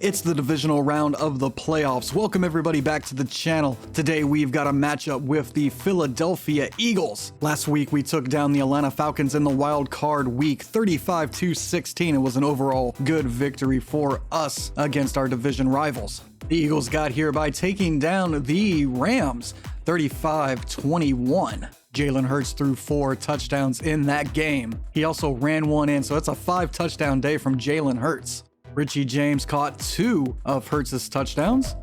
It's the divisional round of the playoffs. Welcome everybody back to the channel. Today we've got a matchup with the Philadelphia Eagles. Last week we took down the Atlanta Falcons in the wild card week 35-16. It was an overall good victory for us against our division rivals. The Eagles got here by taking down the Rams 35-21. Jalen Hurts threw 4 touchdowns in that game. He also ran one in, so it's a 5-touchdown day from Jalen Hurts. Richie James caught 2 of Hurts' touchdowns,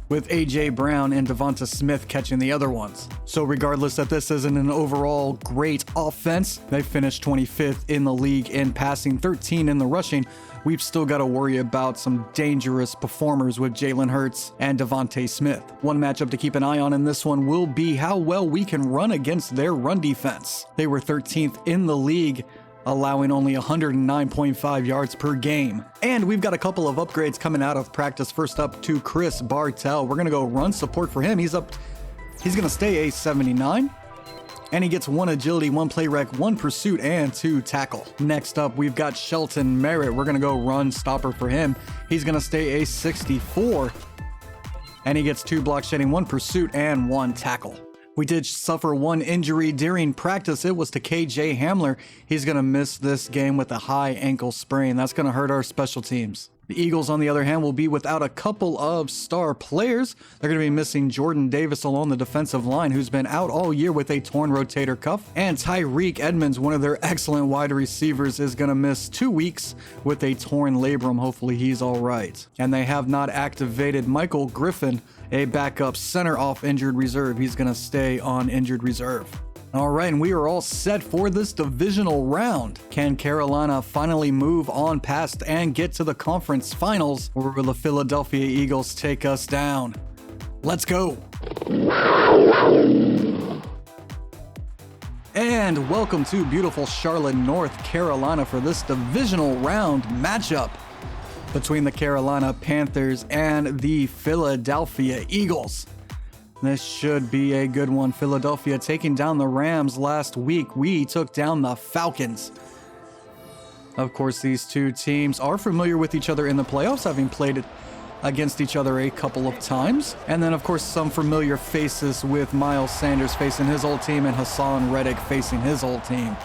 with A.J. Brown and Devonta Smith catching the other ones. So regardless that this isn't an overall great offense, they finished 25th in the league in passing, 13 in the rushing. We've still got to worry about some dangerous performers with Jalen Hurts and Devonta Smith. One matchup to keep an eye on in this one will be how well we can run against their run defense. They were 13th in the league, allowing only 109.5 yards per game. And we've got a couple of upgrades coming out of practice. First up to Chris Bartell. We're going to go run support for him. He's going to stay a 79. And he gets 1 agility, 1 play rec, 1 pursuit, and 2 tackle. Next up, we've got Shelton Merritt. We're going to go run stopper for him. He's going to stay a 64. And he gets 2 block shedding, 1 pursuit, and 1 tackle. We did suffer 1 injury during practice. It was to KJ Hamler. He's going to miss this game with a high ankle sprain. That's going to hurt our special teams. The Eagles, on the other hand, will be without a couple of star players. They're going to be missing Jordan Davis along the defensive line, who's been out all year with a torn rotator cuff. And Tyreek Edmonds, one of their excellent wide receivers, is going to miss 2 weeks with a torn labrum. Hopefully he's all right. And they have not activated Michael Griffin, a backup center, off injured reserve. He's going to stay on injured reserve. All right, and we are all set for this divisional round. Can Carolina finally move on past and get to the conference finals, or will the Philadelphia Eagles take us down? Let's go. And welcome to beautiful Charlotte, North Carolina for this divisional round matchup between the Carolina Panthers and the Philadelphia Eagles. This should be a good one. Philadelphia taking down the Rams last week. We took down the Falcons. Of course, these two teams are familiar with each other in the playoffs, having played against each other a couple of times. And then, of course, some familiar faces with Miles Sanders facing his old team and Hassan Reddick facing his old team.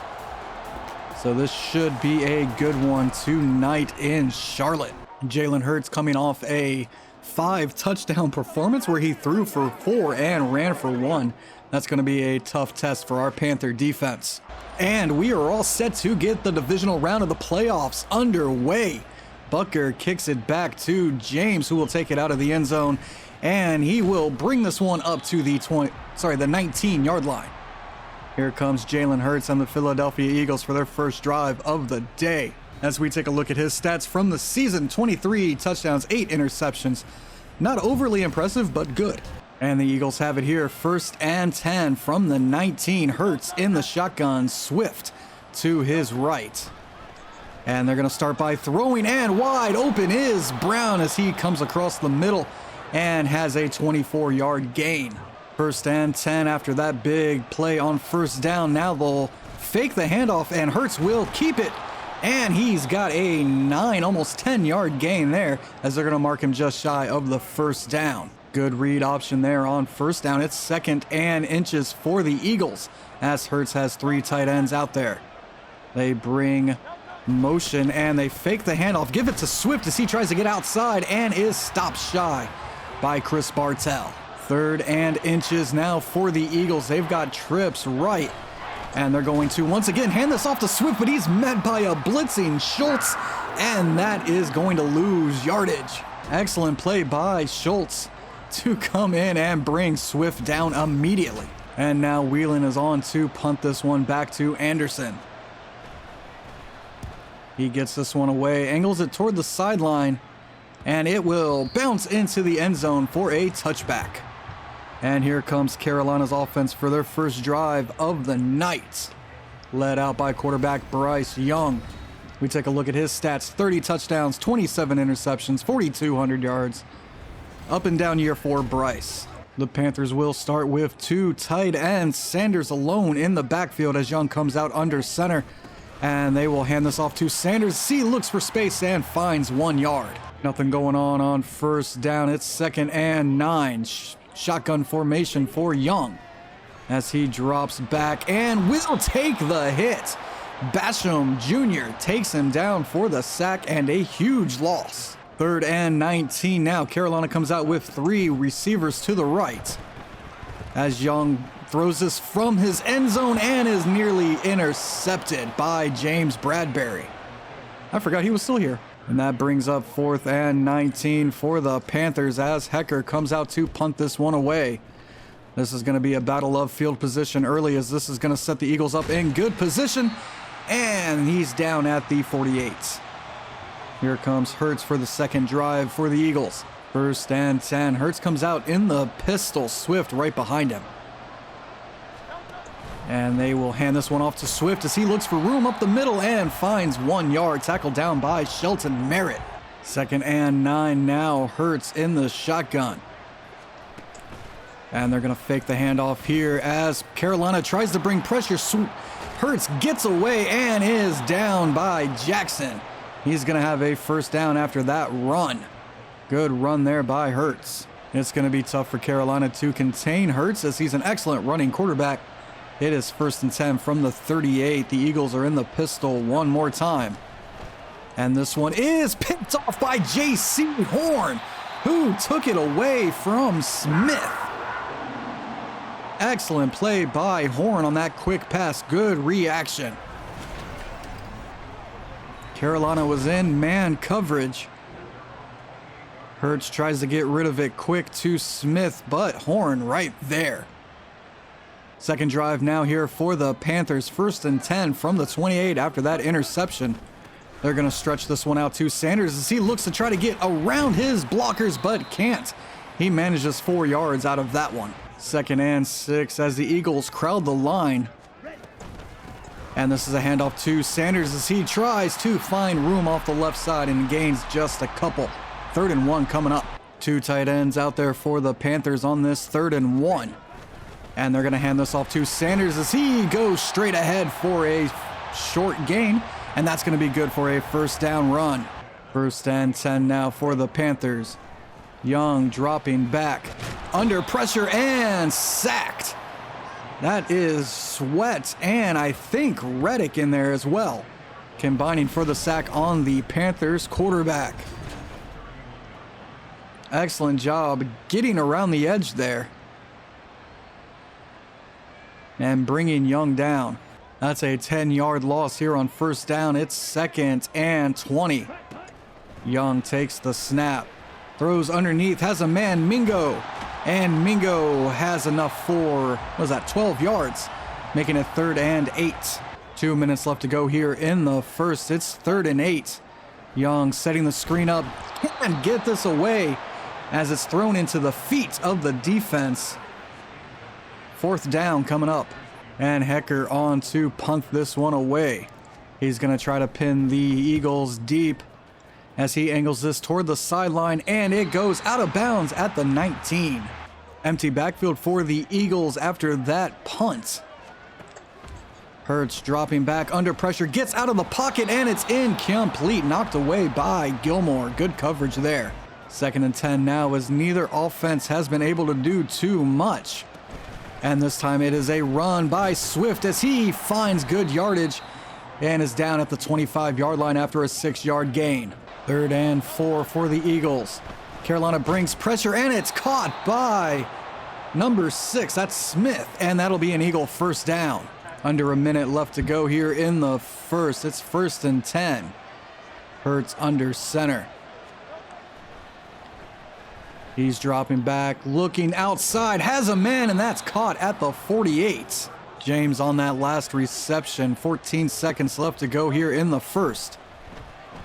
So this should be a good one tonight in Charlotte. Jalen Hurts coming off a 5-touchdown performance where he threw for 4 and ran for 1. That's going to be a tough test for our Panther defense. And we are all set to get the divisional round of the playoffs underway. Bucker kicks it back to James, who will take it out of the end zone, and he will bring this one up to the 19-yard line. Here comes Jalen Hurts and the Philadelphia Eagles for their first drive of the day. As we take a look at his stats from the season, 23 touchdowns, 8 interceptions. Not overly impressive, but good. And the Eagles have it here, 1st and 10 from the 19. Hurts in the shotgun, Swift to his right. And they're going to start by throwing, and wide open is Brown as he comes across the middle and has a 24-yard gain. 1st and 10 after that big play on 1st down. Now they'll fake the handoff, and Hurts will keep it. And he's got a 9, almost 10-yard gain there, as they're going to mark him just shy of the 1st down. Good read option there on 1st down. It's 2nd and inches for the Eagles, as Hurts has 3 tight ends out there. They bring motion, and they fake the handoff. Give it to Swift as he tries to get outside and is stopped shy by Chris Bartell. 3rd and inches now for the Eagles. They've got trips right. And they're going to, once again, hand this off to Swift, but he's met by a blitzing Schultz, and that is going to lose yardage. Excellent play by Schultz to come in and bring Swift down immediately. And now Whelan is on to punt this one back to Anderson. He gets this one away, angles it toward the sideline, and it will bounce into the end zone for a touchback. And here comes Carolina's offense for their first drive of the night, led out by quarterback Bryce Young. We take a look at his stats: 30 touchdowns, 27 interceptions, 4,200 yards. Up and down year for Bryce. The Panthers will start with 2 tight ends. Sanders alone in the backfield as Young comes out under center. And they will hand this off to Sanders. He looks for space and finds 1 yard. Nothing going on first down. It's 2nd and 9. Shotgun formation for Young as he drops back and will take the hit. Basham Jr. takes him down for the sack and a huge loss. 3rd and 19 now. Carolina comes out with 3 receivers to the right as Young throws this from his end zone and is nearly intercepted by James Bradbury. I forgot he was still here. And that brings up 4th and 19 for the Panthers as Hecker comes out to punt this one away. This is going to be a battle of field position early as this is going to set the Eagles up in good position. And he's down at the 48. Here comes Hurts for the second drive for the Eagles. 1st and 10. Hurts comes out in the pistol. Swift right behind him. And they will hand this one off to Swift as he looks for room up the middle and finds 1 yard. Tackled down by Shelton Merritt. 2nd and 9 now. Hurts in the shotgun. And they're going to fake the handoff here as Carolina tries to bring pressure. Hurts gets away and is down by Jackson. He's going to have a first down after that run. Good run there by Hurts. It's going to be tough for Carolina to contain Hurts as he's an excellent running quarterback. It is 1st and 10 from the 38. The Eagles are in the pistol one more time. And this one is picked off by J.C. Horn, who took it away from Smith. Excellent play by Horn on that quick pass. Good reaction. Carolina was in man coverage. Hurts tries to get rid of it quick to Smith, but Horn right there. Second drive now here for the Panthers. 1st and 10 from the 28 after that interception. They're going to stretch this one out to Sanders as he looks to try to get around his blockers, but can't. He manages 4 yards out of that one. 2nd and 6 as the Eagles crowd the line. And this is a handoff to Sanders as he tries to find room off the left side and gains just a couple. 3rd and 1 coming up. 2 tight ends out there for the Panthers on this 3rd and 1. And they're going to hand this off to Sanders as he goes straight ahead for a short gain. And that's going to be good for a first down run. 1st and 10 now for the Panthers. Young dropping back. Under pressure and sacked. That is Sweat and I think Reddick in there as well. Combining for the sack on the Panthers quarterback. Excellent job getting around the edge there. And bringing Young down. That's a 10-yard loss here on first down. It's 2nd and 20. Young takes the snap. Throws underneath. Has a man, Mingo. And Mingo has enough for, 12 yards. Making it 3rd and 8. 2 minutes left to go here in the first. It's 3rd and 8. Young setting the screen up. Can't get this away as it's thrown into the feet of the defense. 4th down coming up. And Hecker on to punt this one away. He's going to try to pin the Eagles deep as he angles this toward the sideline, and it goes out of bounds at the 19. Empty backfield for the Eagles after that punt. Hurts dropping back under pressure, gets out of the pocket, and it's incomplete. Knocked away by Gilmore. Good coverage there. 2nd and 10 now as neither offense has been able to do too much. And this time it is a run by Swift as he finds good yardage and is down at the 25-yard line after a 6-yard gain. 3rd and 4 for the Eagles. Carolina brings pressure and it's caught by number 6. That's Smith, and that'll be an Eagle first down. Under a minute left to go here in the first. It's 1st and 10. Hurts under center. He's dropping back, looking outside, has a man, and that's caught at the 48. James on that last reception. 14 seconds left to go here in the first.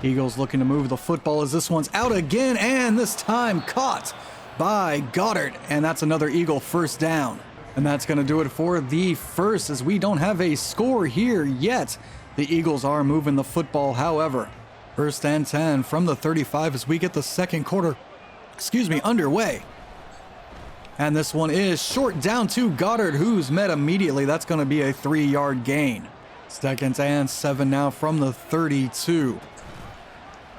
Eagles looking to move the football as this one's out again, and this time caught by Goddard. And that's another Eagle first down. And that's going to do it for the first as we don't have a score here yet. The Eagles are moving the football, however. 1st and 10 from the 35 as we get the second quarter underway. And this one is short down to Goddard, who's met immediately. That's going to be a 3-yard gain. 2nd and 7 now from the 32.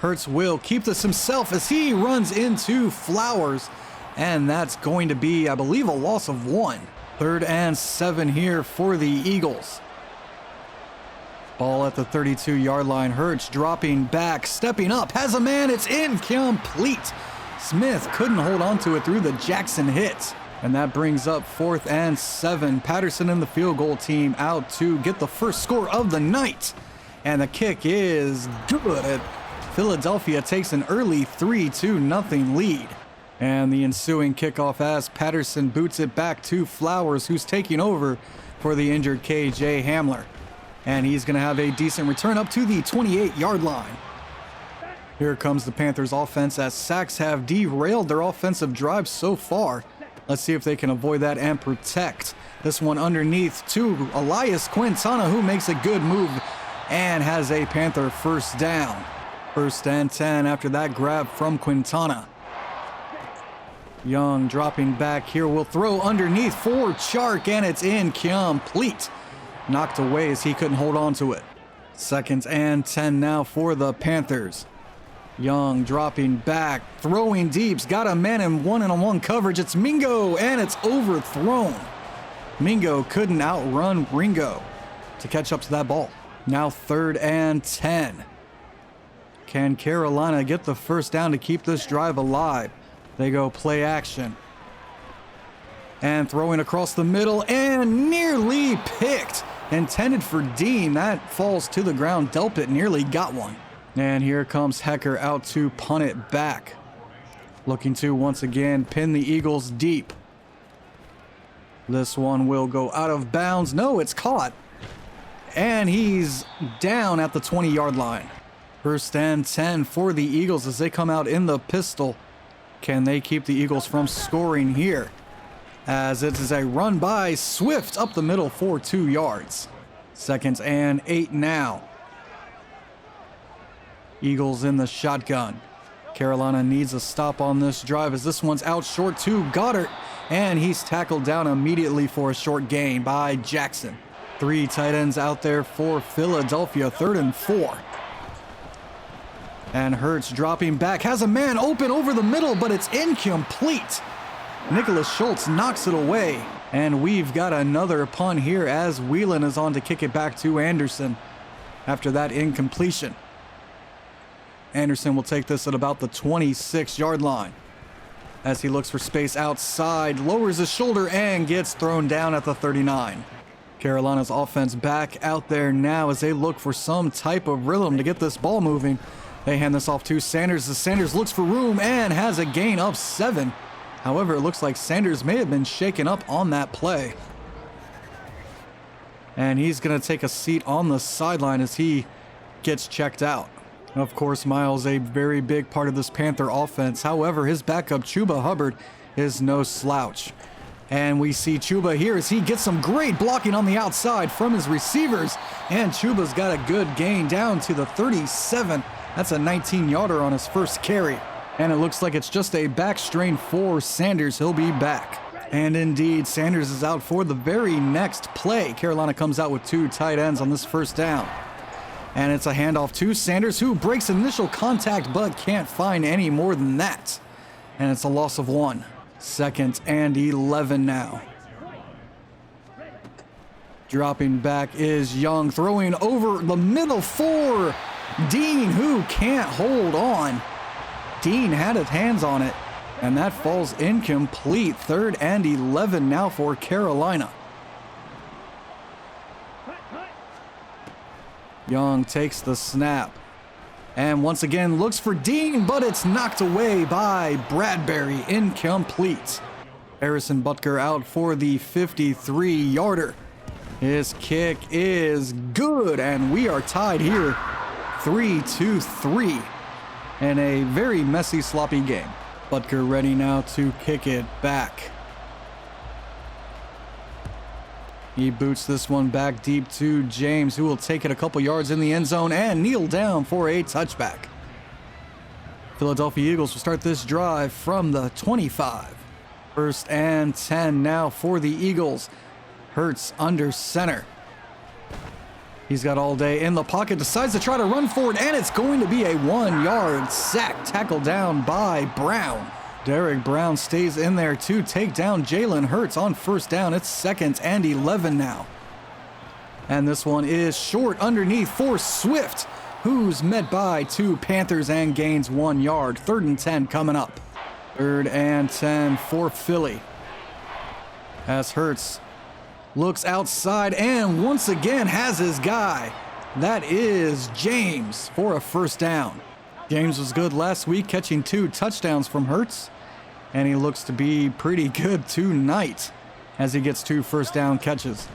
Hurts will keep this himself as he runs into Flowers. And that's going to be, I believe, a loss of 1. 3rd and 7 here for the Eagles. Ball at the 32-yard line. Hurts dropping back, stepping up, has a man, it's incomplete. Smith couldn't hold on to it through the Jackson hit. And that brings up 4th and 7. Patterson and the field goal team out to get the first score of the night. And the kick is good. Philadelphia takes an early 3-0 lead. And the ensuing kickoff as Patterson boots it back to Flowers, who's taking over for the injured KJ Hamler. And he's going to have a decent return up to the 28-yard line. Here comes the Panthers offense as sacks have derailed their offensive drive so far. Let's see if they can avoid that and protect. This one underneath to Elias Quintana, who makes a good move and has a Panther first down. 1st and 10 after that grab from Quintana. Young dropping back here will throw underneath for Chark, and it's incomplete. Knocked away as he couldn't hold on to it. 2nd and 10 now for the Panthers. Young dropping back, throwing deeps, got a man in 1-on-1 coverage. It's Mingo, and it's overthrown. Mingo couldn't outrun Ringo to catch up to that ball. Now 3rd and 10. Can Carolina get the first down to keep this drive alive? They go play action. And throwing across the middle and nearly picked. Intended for Dean. That falls to the ground. Delpit nearly got one. And here comes Hecker out to punt it back. Looking to once again pin the Eagles deep. This one will go out of bounds. No, it's caught. And he's down at the 20-yard line. 1st and 10 for the Eagles as they come out in the pistol. Can they keep the Eagles from scoring here? As it is a run by Swift up the middle for 2 yards. 2nd and 8 now. Eagles in the shotgun. Carolina needs a stop on this drive as this one's out short to Goddard. And he's tackled down immediately for a short gain by Jackson. 3 tight ends out there for Philadelphia. 3rd and 4. And Hurts dropping back, has a man open over the middle, but it's incomplete. Nicholas Schultz knocks it away. And we've got another punt here as Whelan is on to kick it back to Anderson after that incompletion. Anderson will take this at about the 26-yard line. As he looks for space outside, lowers his shoulder and gets thrown down at the 39. Carolina's offense back out there now as they look for some type of rhythm to get this ball moving. They hand this off to Sanders as Sanders looks for room and has a gain of 7. However, it looks like Sanders may have been shaken up on that play. And he's going to take a seat on the sideline as he gets checked out. Of course, Miles, a very big part of this Panther offense. However, his backup, Chuba Hubbard, is no slouch. And we see Chuba here as he gets some great blocking on the outside from his receivers. And Chuba's got a good gain down to the 37. That's a 19-yarder on his first carry. And it looks like it's just a back strain for Sanders. He'll be back. And indeed, Sanders is out for the very next play. Carolina comes out with 2 tight ends on this first down. And it's a handoff to Sanders, who breaks initial contact but can't find any more than that. And it's a loss of 1. 2nd and 11 now. Dropping back is Young, throwing over the middle for Dean, who can't hold on. Dean had his hands on it, and that falls incomplete. 3rd and 11 now for Carolina. Young takes the snap and once again looks for Dean, but it's knocked away by Bradbury. Incomplete. Harrison Butker out for the 53-yarder. His kick is good, and we are tied here 3-3 in a very messy, sloppy game. Butker ready now to kick it back. He boots this one back deep to James, who will take it a couple yards in the end zone and kneel down for a touchback. Philadelphia Eagles will start this drive from the 25. 1st and 10 now for the Eagles. Hurts under center. He's got all day in the pocket, decides to try to run forward, and it's going to be a 1-yard sack, tackled down by Brown. Derek Brown stays in there to take down Jalen Hurts on first down. It's 2nd and 11 now. And this one is short underneath for Swift, who's met by 2 Panthers and gains 1 yard. 3rd and 10 coming up. 3rd and 10 for Philly. As Hurts looks outside and once again has his guy. That is James for a first down. James was good last week, catching 2 touchdowns from Hurts, and he looks to be pretty good tonight as he gets 2 first down catches.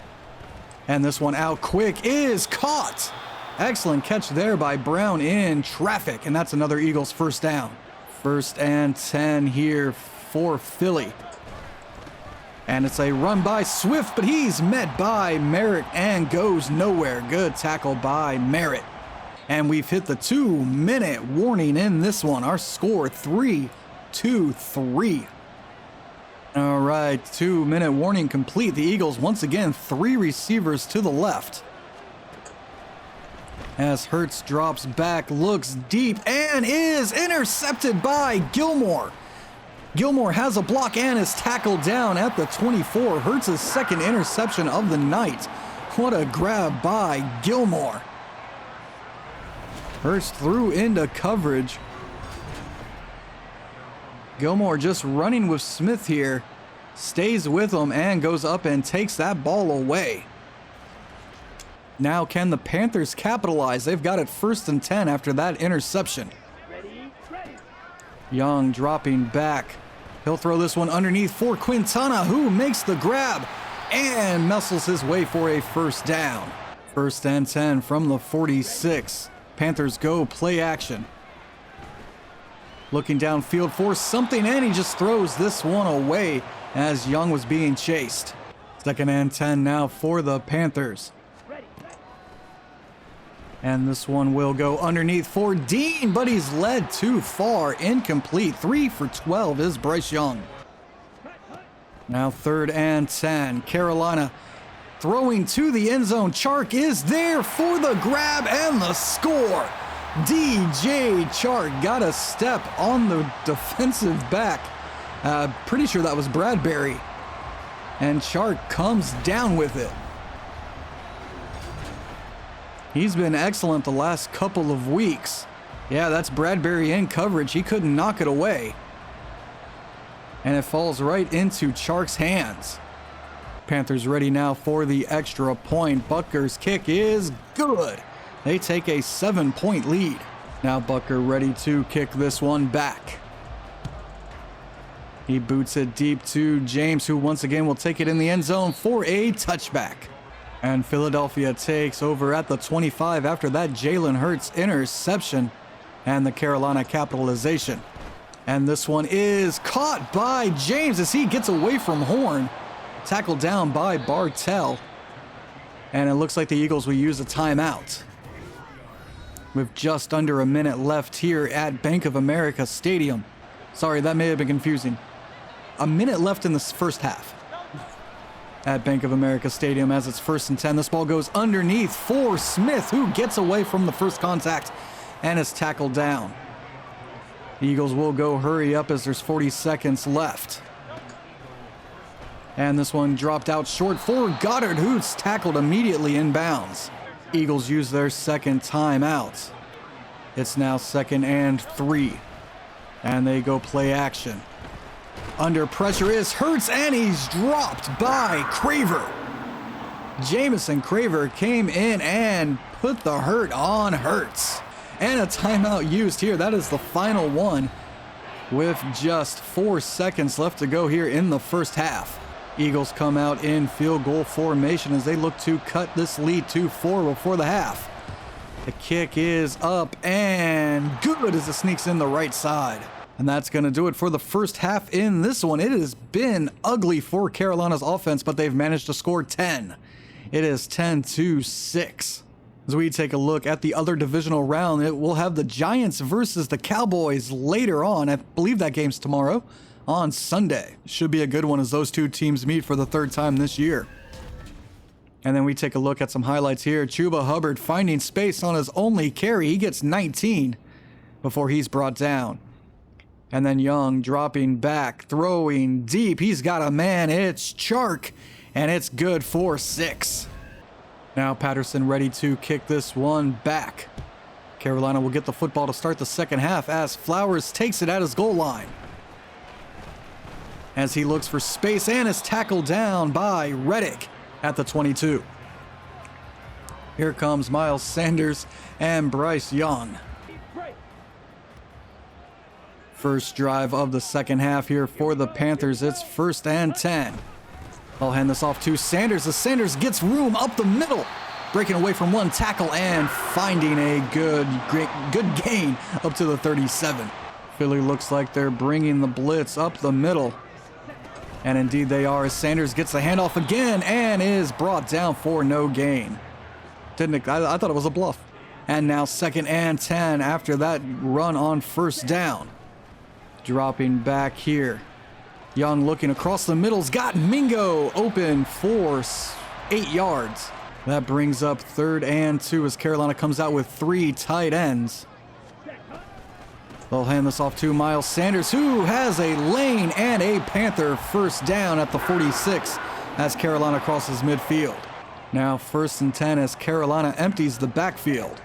And this one out quick is caught. Excellent catch there by Brown in traffic, and that's another Eagles first down. 1st and 10 here for Philly. And it's a run by Swift, but he's met by Merritt and goes nowhere. Good tackle by Merritt. And we've hit the 2-minute warning in this one. Our score 3-3. All right, 2-minute warning complete. The Eagles once again 3 receivers to the left. As Hurts drops back, looks deep, and is intercepted by Gilmore. Gilmore has a block and is tackled down at the 24. Hurts' 2nd interception of the night. What a grab by Gilmore. Hurts threw into coverage. Gilmore just running with Smith here. Stays with him and goes up and takes that ball away. Now can the Panthers capitalize? They've got it 1st and 10 after that interception. Young dropping back. He'll throw this one underneath for Quintana, who makes the grab and muscles his way for a first down. 1st and 10 from the 46. Panthers go play action. Looking downfield for something, and he just throws this one away as Young was being chased. 2nd and 10 now for the Panthers. And this one will go underneath for Dean, but he's led too far. Incomplete. 3 for 12 is Bryce Young. Now 3rd and 10. Carolina throwing to the end zone. Chark is there for the grab and the score. DJ Chark got a step on the defensive back. Pretty sure that was Bradbury. And Chark comes down with it. He's been excellent the last couple of weeks. Yeah, that's Bradbury in coverage. He couldn't knock it away. And it falls right into Chark's hands. Panthers ready now for the extra point. Butker's kick is good. They take a 7-point lead. Now Butker ready to kick this one back. He boots it deep to James, who once again will take it in the end zone for a touchback. And Philadelphia takes over at the 25 after that Jalen Hurts interception and the Carolina capitalization. And this one is caught by James as he gets away from Horn. Tackled down by Bartell. And it looks like the Eagles will use a timeout. With just under a minute left here at Bank of America Stadium. Sorry, that may have been confusing. A minute left in this first half. At Bank of America Stadium as it's 1st and 10. This ball goes underneath for Smith, who gets away from the first contact and is tackled down. The Eagles will go hurry up as there's 40 seconds left. And this one dropped out short for Goddard, who's tackled immediately inbounds. Eagles use their 2nd timeout. It's now 2nd and 3. And they go play action. Under pressure is Hurts, and he's dropped by Craver. Jamison Craver came in and put the hurt on Hurts. And a timeout used here. That is the final one with just 4 seconds left to go here in the first half. Eagles come out in field goal formation as they look to cut this lead to 4 before the half. The kick is up and good as it sneaks in the right side. And that's going to do it for the first half in this one. It has been ugly for Carolina's offense, but they've managed to score 10. It is 10-6. As we take a look at the other divisional round, it will have the Giants versus the Cowboys later on. I believe that game's tomorrow on Sunday. Should be a good one as those two teams meet for the 3rd time this year. And then we take a look at some highlights here. Chuba Hubbard finding space on his only carry. He gets 19 before he's brought down. And then Young dropping back, throwing deep. He's got a man. It's Chark, and it's good for 6. Now Patterson ready to kick this one back. Carolina will get the football to start the second half as Flowers takes it at his goal line. As he looks for space and is tackled down by Reddick at the 22. Here comes Miles Sanders and Bryce Young. First drive of the second half here for the Panthers. It's 1st and 10. I'll hand this off to Sanders as Sanders gets room up the middle, breaking away from one tackle and finding a good gain up to the 37. Philly looks like they're bringing the blitz up the middle. And indeed they are, as Sanders gets the handoff again and is brought down for no gain. I thought it was a bluff. And now 2nd and 10 after that run on 1st down. Dropping back here. Young looking across the middle's got Mingo open for 8 yards. That brings up 3rd and 2 as Carolina comes out with 3 tight ends. They'll hand this off to Miles Sanders, who has a lane and a Panther 1st down at the 46 as Carolina crosses midfield. Now 1st and 10 as Carolina empties the backfield.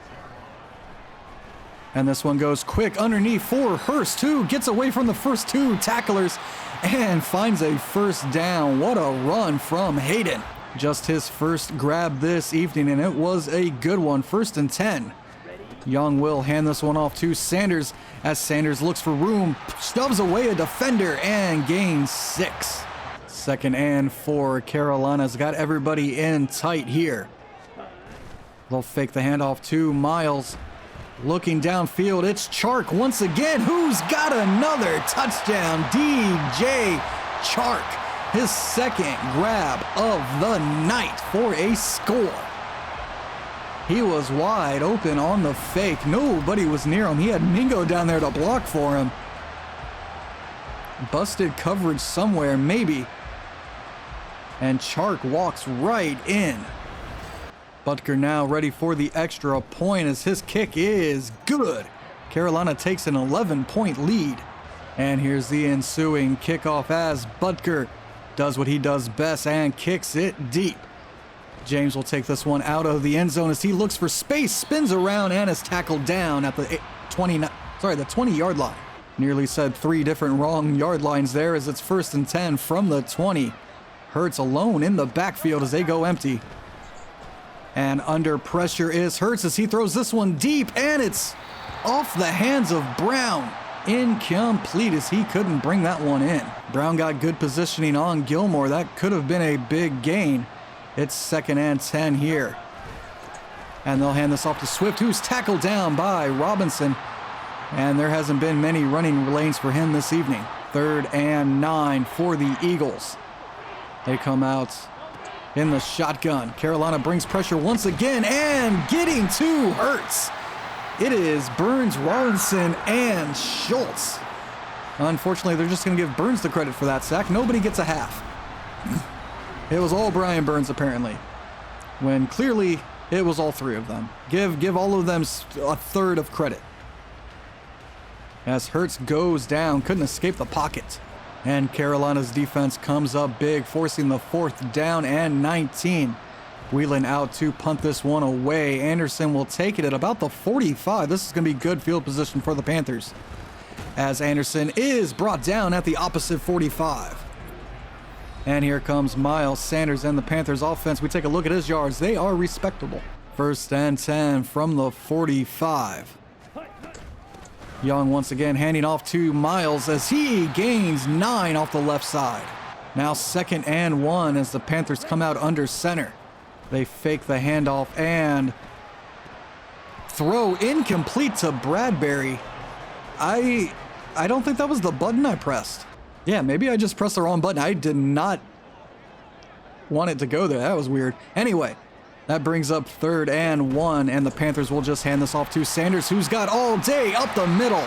And this one goes quick underneath for Hurst, who gets away from the first 2 tacklers and finds a 1st down. What a run from Hayden. Just his first grab this evening, and it was a good one. 1st and 10. Young will hand this one off to Sanders as Sanders looks for room, stubs away a defender, and gains 6. 2nd and 4. Carolina's got everybody in tight here. They'll fake the handoff to Miles. Looking downfield, it's Chark once again, who's got another touchdown. DJ Chark, his 2nd grab of the night for a score. He was wide open on the fake. Nobody was near him. He had Mingo down there to block for him. Busted coverage somewhere, maybe. And Chark walks right in. Butker now ready for the extra point as his kick is good. Carolina takes an 11-point lead. And here's the ensuing kickoff as Butker does what he does best and kicks it deep. James will take this one out of the end zone as he looks for space, spins around, and is tackled down at the 20-yard line. Nearly said 3 different wrong yard lines there as it's 1st and 10 from the 20. Hurts alone in the backfield as they go empty. And under pressure is Hurts as he throws this one deep, and it's off the hands of Brown. Incomplete as he couldn't bring that one in. Brown got good positioning on Gilmore. That could have been a big gain. It's 2nd and 10 here. And they'll hand this off to Swift, who's tackled down by Robinson. And there hasn't been many running lanes for him this evening. 3rd and 9 for the Eagles. They come out in the shotgun. Carolina brings pressure once again and getting to Hurts. It is Burns, Robinson, and Schultz. Unfortunately, they're just going to give Burns the credit for that sack. Nobody gets a half. It was all Brian Burns, apparently, when clearly it was all 3 of them. Give all of them a third of credit. As Hurts goes down, couldn't escape the pocket. And Carolina's defense comes up big, forcing the 4th down and 19. Whelan out to punt this one away. Anderson will take it at about the 45. This is going to be good field position for the Panthers, as Anderson is brought down at the opposite 45. And here comes Miles Sanders and the Panthers offense. We take a look at his yards. They are respectable. 1st and 10 from the 45. Young once again handing off to Miles as he gains 9 off the left side. Now 2nd and 1 as the Panthers come out under center. They fake the handoff and throw incomplete to Bradbury. I don't think that was the button I pressed. Yeah, maybe I just pressed the wrong button. I did not want it to go there. That was weird. Anyway, that brings up 3rd and 1, and the Panthers will just hand this off to Sanders, who's got all day up the middle.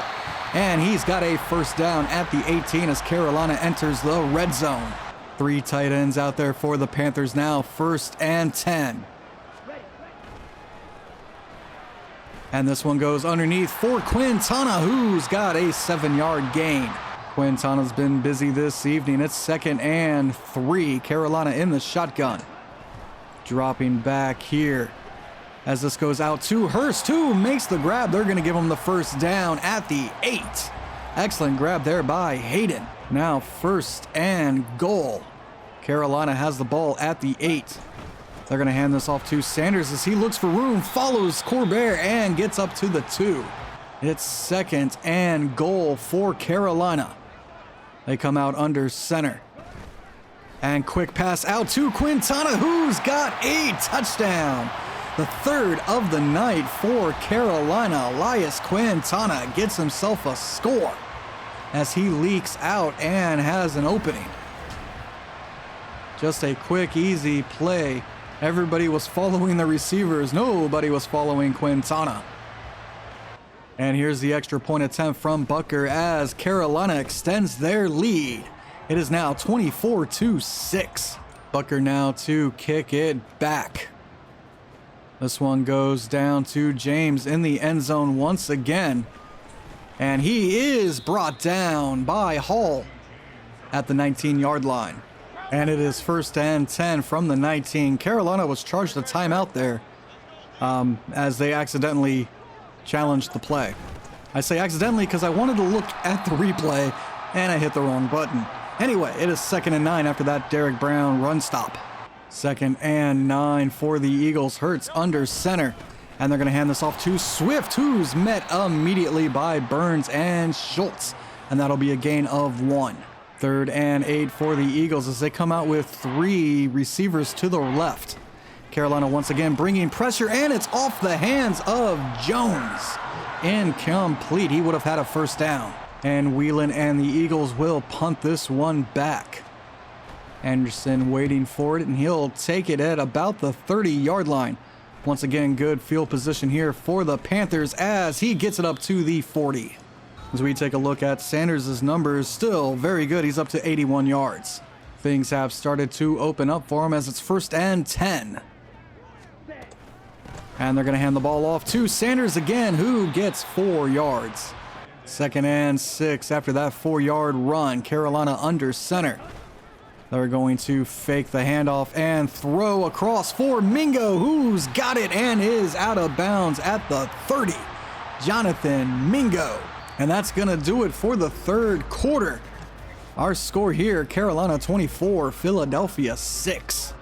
And he's got a 1st down at the 18 as Carolina enters the red zone. Three tight ends out there for the Panthers now. 1st and 10. And this one goes underneath for Quintana, who's got a 7-yard gain. Quintana's been busy this evening. It's 2nd and 3. Carolina in the shotgun. Dropping back here as this goes out to Hurst, who makes the grab. They're going to give him the 1st down at the 8. Excellent grab there by Hayden. Now 1st and goal. Carolina has the ball at the 8. They're going to hand this off to Sanders as he looks for room, follows Corbett, and gets up to the 2. It's 2nd and goal for Carolina. They come out under center. And quick pass out to Quintana, who's got a touchdown. The 3rd of the night for Carolina. Elias Quintana gets himself a score as he leaks out and has an opening. Just a quick, easy play. Everybody was following the receivers. Nobody was following Quintana. And here's the extra point attempt from Butker as Carolina extends their lead. It is now 24-6. Butker now to kick it back. This one goes down to James in the end zone once again. And he is brought down by Hall at the 19-yard line. And it is 1st and 10 from the 19. Carolina was charged a timeout there as they accidentally challenged the play. I say accidentally because I wanted to look at the replay and I hit the wrong button. Anyway, it is 2nd and 9 after that Derek Brown run stop. 2nd and 9 for the Eagles. Hurts under center. And they're going to hand this off to Swift, who's met immediately by Burns and Schultz. And that'll be a gain of 1. 3rd and 8 for the Eagles as they come out with 3 receivers to the left. Carolina once again bringing pressure, and it's off the hands of Jones. Incomplete. He would have had a 1st down. And Whelan and the Eagles will punt this one back. Anderson waiting for it, and he'll take it at about the 30-yard line. Once again, good field position here for the Panthers as he gets it up to the 40. As we take a look at Sanders' numbers, still very good. He's up to 81 yards. Things have started to open up for him as it's 1st and 10. And they're going to hand the ball off to Sanders again, who gets 4 yards. 2nd and 6 after that 4-yard run. Carolina under center. They're going to fake the handoff and throw across for Mingo, who's got it and is out of bounds at the 30. Jonathan Mingo. And that's going to do it for the 3rd quarter. Our score here, Carolina 24, Philadelphia 6.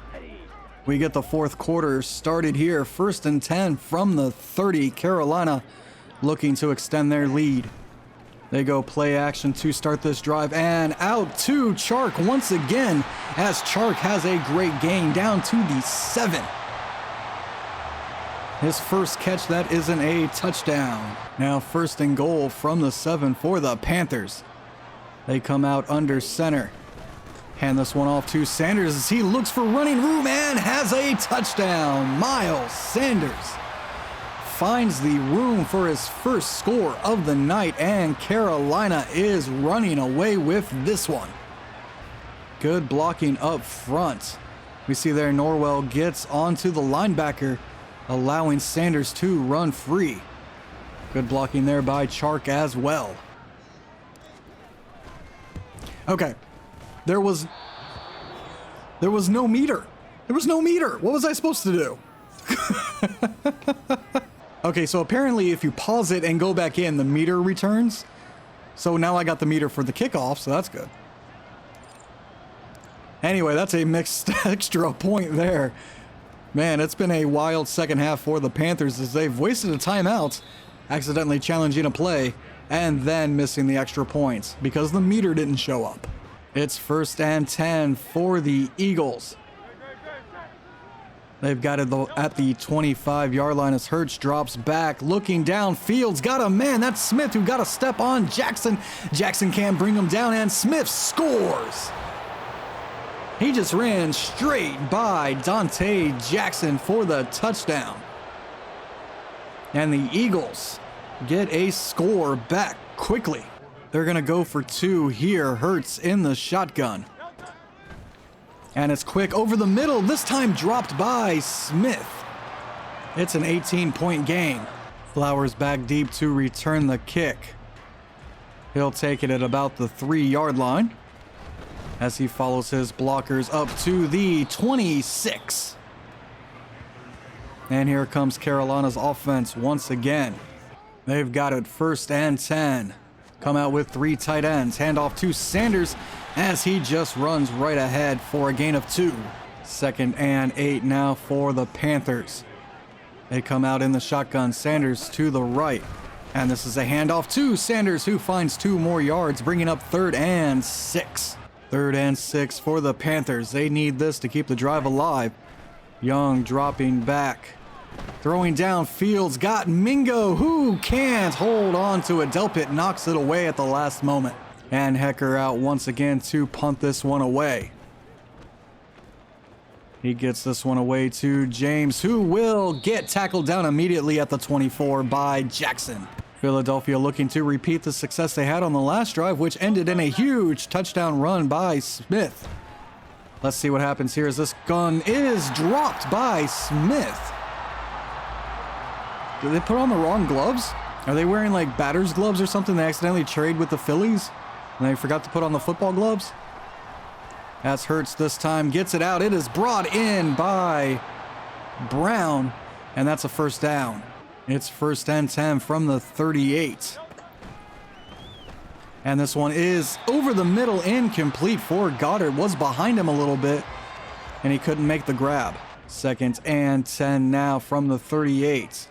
We get the 4th quarter started here. 1st and 10 from the 30. Carolina looking to extend their lead. They go play action to start this drive, and out to Chark once again as Chark has a great gain down to the 7. His first catch that isn't a touchdown. Now 1st and goal from the 7 for the Panthers. They come out under center. Hand this one off to Sanders as he looks for running room and has a touchdown. Miles Sanders finds the room for his 1st score of the night, and Carolina is running away with this one. Good blocking up front. We see there Norwell gets onto the linebacker, allowing Sanders to run free. Good blocking there by Chark as well. Okay, there was no meter. There was no meter. What was I supposed to do? Okay, so apparently if you pause it and go back in, the meter returns. So now I got the meter for the kickoff, so that's good. Anyway, that's a mixed extra point there. Man, it's been a wild second half for the Panthers as they've wasted a timeout, accidentally challenging a play, and then missing the extra points because the meter didn't show up. It's 1st and 10 for the Eagles. They've got it at the 25-yard line as Hurts drops back, looking downfield. Got a man. That's Smith who got a step on Jackson. Jackson can't bring him down, and Smith scores. He just ran straight by Dante Jackson for the touchdown. And the Eagles get a score back quickly. They're going to go for 2 here. Hurts in the shotgun. And it's quick over the middle, this time dropped by Smith. It's an 18-point gain. Flowers back deep to return the kick. He'll take it at about the 3-yard line as he follows his blockers up to the 26. And here comes Carolina's offense once again. They've got it 1st and 10. Come out with 3 tight ends. Hand off to Sanders as he just runs right ahead for a gain of 2. 2nd and 8 now for the Panthers. They come out in the shotgun. Sanders to the right. And this is a handoff to Sanders, who finds 2 more yards, bringing up 3rd and 6. 3rd and 6 for the Panthers. They need this to keep the drive alive. Young dropping back. Throwing downfield, got Mingo, who can't hold on to it. Delpit knocks it away at the last moment. And Hecker out once again to punt this one away. He gets this one away to James, who will get tackled down immediately at the 24 by Jackson. Philadelphia looking to repeat the success they had on the last drive, which ended in a huge touchdown run by Smith. Let's see what happens here as this gun is dropped by Smith. Did they put on the wrong gloves? Are they wearing like batter's gloves or something? They accidentally trade with the Phillies and they forgot to put on the football gloves? That's Hurts this time. Gets it out. It is brought in by Brown, and that's a 1st down. It's 1st and 10 from the 38. And this one is over the middle, incomplete for Goddard. Was behind him a little bit, and he couldn't make the grab. 2nd and 10 now from the 38.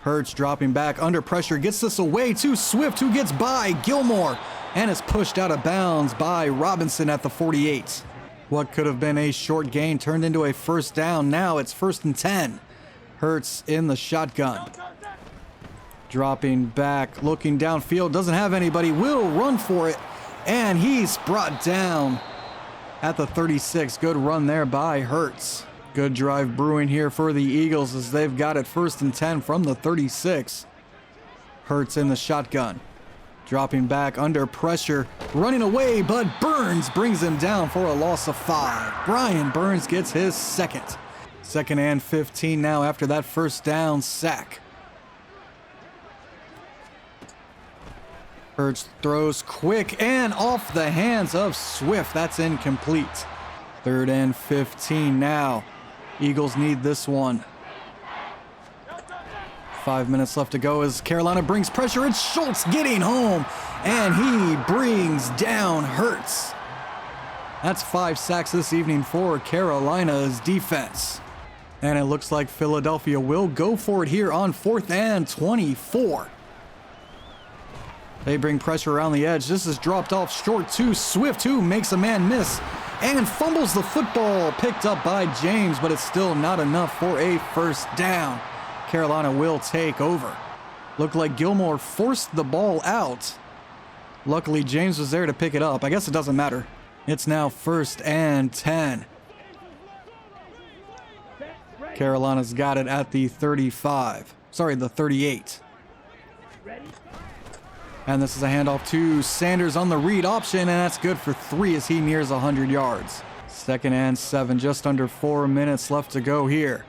Hurts dropping back under pressure. Gets this away to Swift, who gets by Gilmore and is pushed out of bounds by Robinson at the 48. What could have been a short gain turned into a 1st down. Now it's 1st and 10. Hurts in the shotgun. Dropping back, looking downfield, doesn't have anybody, will run for it, and he's brought down at the 36. Good run there by Hurts. Good drive brewing here for the Eagles as they've got it 1st and 10 from the 36. Hurts in the shotgun. Dropping back under pressure, running away, but Burns brings him down for a loss of 5. Brian Burns gets his 2nd. 2nd and 15 now after that 1st down sack. Hurts throws quick and off the hands of Swift. That's incomplete. 3rd and 15 now. Eagles need this one. 5 minutes left to go as Carolina brings pressure. It's Schultz getting home, and he brings down Hurts. That's 5 sacks this evening for Carolina's defense. And it looks like Philadelphia will go for it here on 4th and 24. They bring pressure around the edge. This is dropped off short to Swift, who makes a man miss and fumbles the football. Picked up by James, but it's still not enough for a 1st down. Carolina will take over. Looked like Gilmore forced the ball out. Luckily, James was there to pick it up. I guess it doesn't matter. It's now 1st and 10. Carolina's got it at the 35. Sorry, the 38. And this is a handoff to Sanders on the read option, and that's good for 3 as he nears 100 yards. 2nd and 7, just under 4 minutes left to go here.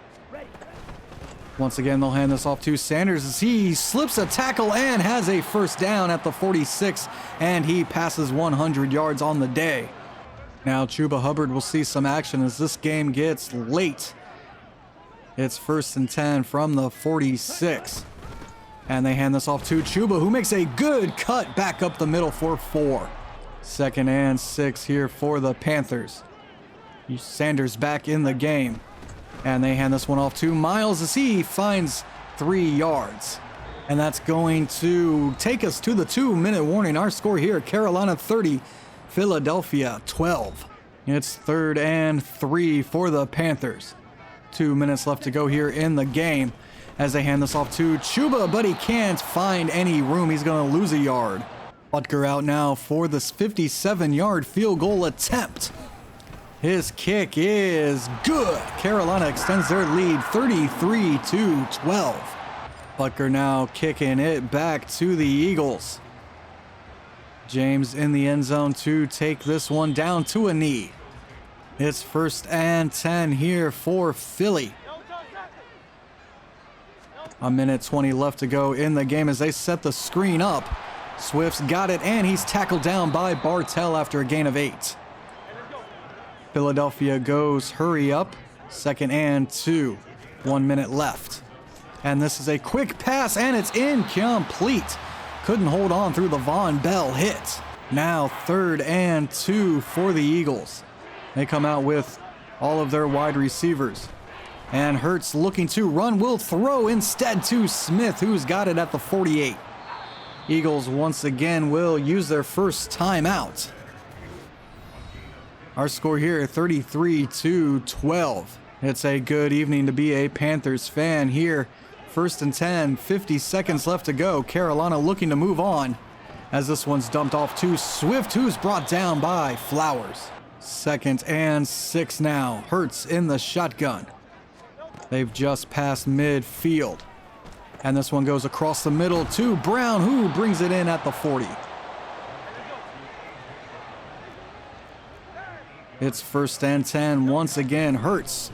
Once again, they'll hand this off to Sanders as he slips a tackle and has a 1st down at the 46, and he passes 100 yards on the day. Now Chuba Hubbard will see some action as this game gets late. It's 1st and 10 from the 46. And they hand this off to Chuba, who makes a good cut back up the middle for 4. 2nd and 6 here for the Panthers. Sanders back in the game. And they hand this one off to Miles as he finds 3 yards. And that's going to take us to the 2-minute warning. Our score here, Carolina 30, Philadelphia 12. It's 3rd and 3 for the Panthers. 2 minutes left to go here in the game as they hand this off to Chuba, but he can't find any room. He's going to lose a yard. Butker out now for this 57-yard field goal attempt. His kick is good. Carolina extends their lead 33-12. Butker now kicking it back to the Eagles. James in the end zone to take this one down to a knee. It's 1st and 10 here for Philly. A minute 20 left to go in the game as they set the screen up. Swift's got it, and he's tackled down by Bartell after a gain of 8. Philadelphia goes hurry up. 2nd and 2. 1 minute left. And this is a quick pass, and it's incomplete. Couldn't hold on through the Von Bell hit. Now 3rd and 2 for the Eagles. They come out with all of their wide receivers. And Hurts looking to run, will throw instead to Smith, who's got it at the 48. Eagles once again will use their first timeout. Our score here, 33-12. It's a good evening to be a Panthers fan here. 1st and 10, 50 seconds left to go. Carolina looking to move on as this one's dumped off to Swift, who's brought down by Flowers. 2nd and 6 now. Hurts in the shotgun. They've just passed midfield. And this one goes across the middle to Brown, who brings it in at the 40. It's 1st and 10 once again. Hurts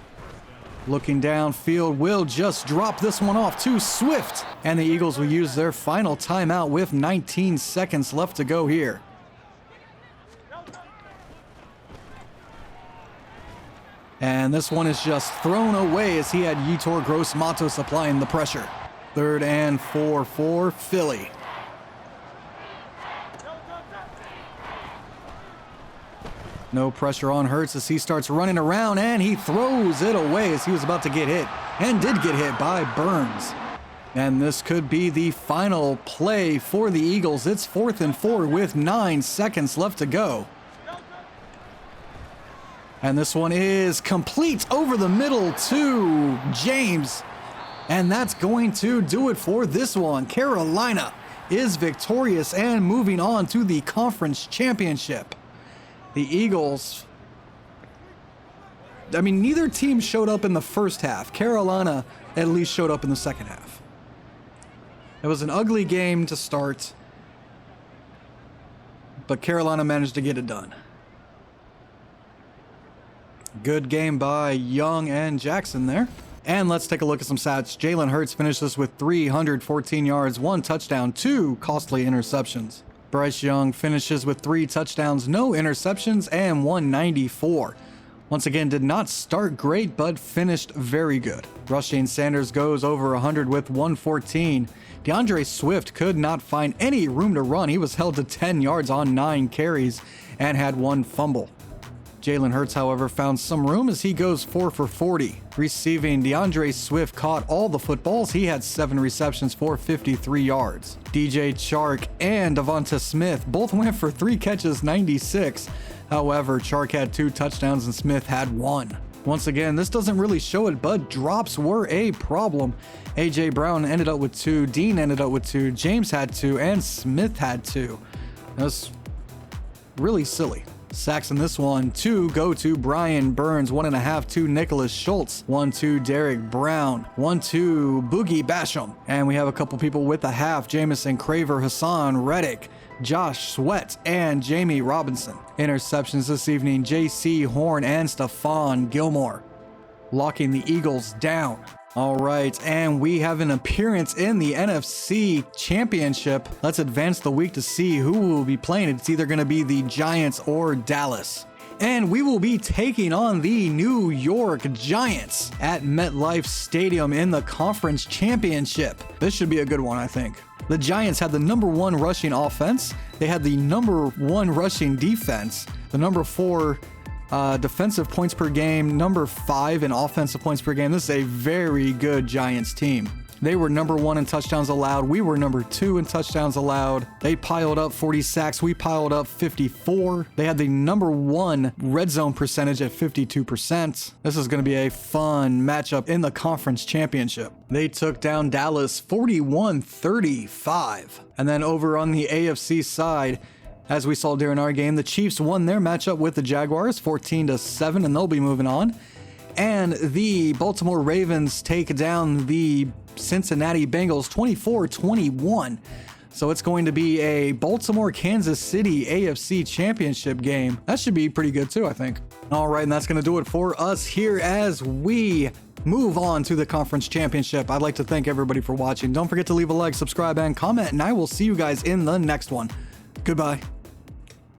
looking downfield, will just drop this one off to Swift. And the Eagles will use their final timeout with 19 seconds left to go here. And this one is just thrown away as he had Yetur Gross-Matos applying the pressure. 3rd and 4 for Philly. No pressure on Hurts as he starts running around, and he throws it away as he was about to get hit, and did get hit by Burns. And this could be the final play for the Eagles. It's 4th and 4 with 9 seconds left to go. And this one is complete over the middle to James. And that's going to do it for this one. Carolina is victorious and moving on to the conference championship. The Eagles, I mean, neither team showed up in the first half. Carolina at least showed up in the second half. It was an ugly game to start, but Carolina managed to get it done. Good game by Young and Jackson there. And let's take a look at some stats. Jalen Hurts finishes with 314 yards, 1 touchdown, 2 costly interceptions. Bryce Young finishes with 3 touchdowns, no interceptions, and 194. Once again, did not start great, but finished very good. Rushing Sanders goes over 100 with 114. DeAndre Swift could not find any room to run. He was held to 10 yards on 9 carries and had 1 fumble. Jalen Hurts, however, found some room as he goes 4 for 40. Receiving, DeAndre Swift caught all the footballs. He had 7 receptions for 53 yards. DJ Chark and Devonta Smith both went for 3 catches, 96. However, Chark had 2 touchdowns and Smith had 1. Once again, this doesn't really show it, but drops were a problem. A.J. Brown ended up with 2, Dean ended up with 2, James had 2, and Smith had 2. That's really silly. Sacks in this one, 2 go to Brian Burns, 1.5 to Nicholas Schultz, 1 to Derek Brown, 1 to Boogie Basham. And we have a couple people with a half, Jamison Craver, Hassan Reddick, Josh Sweat, and Jamie Robinson. Interceptions this evening, J.C. Horn and Stephon Gilmore, locking the Eagles down. All right, and we have an appearance in the NFC Championship. Let's advance the week to see who will be playing. It's either going to be the Giants or Dallas. And we will be taking on the New York Giants at MetLife Stadium in the Conference Championship. This should be a good one, I think. The Giants had the #1 rushing offense. They had the #1 rushing defense, the #4 defensive points per game, #5 in offensive points per game. This is a very good Giants team. They were #1 in touchdowns allowed. We were #2 in touchdowns allowed. They piled up 40 sacks. We piled up 54. They had the #1 red zone percentage at 52%. This is going to be a fun matchup in the conference championship. They took down Dallas 41-35. And then over on the AFC side, as we saw during our game, the Chiefs won their matchup with the Jaguars 14-7, and they'll be moving on. And the Baltimore Ravens take down the Cincinnati Bengals 24-21. So it's going to be a Baltimore-Kansas City AFC Championship game. That should be pretty good too, I think. All right, and that's going to do it for us here as we move on to the conference championship. I'd like to thank everybody for watching. Don't forget to leave a like, subscribe, and comment, and I will see you guys in the next one. Goodbye.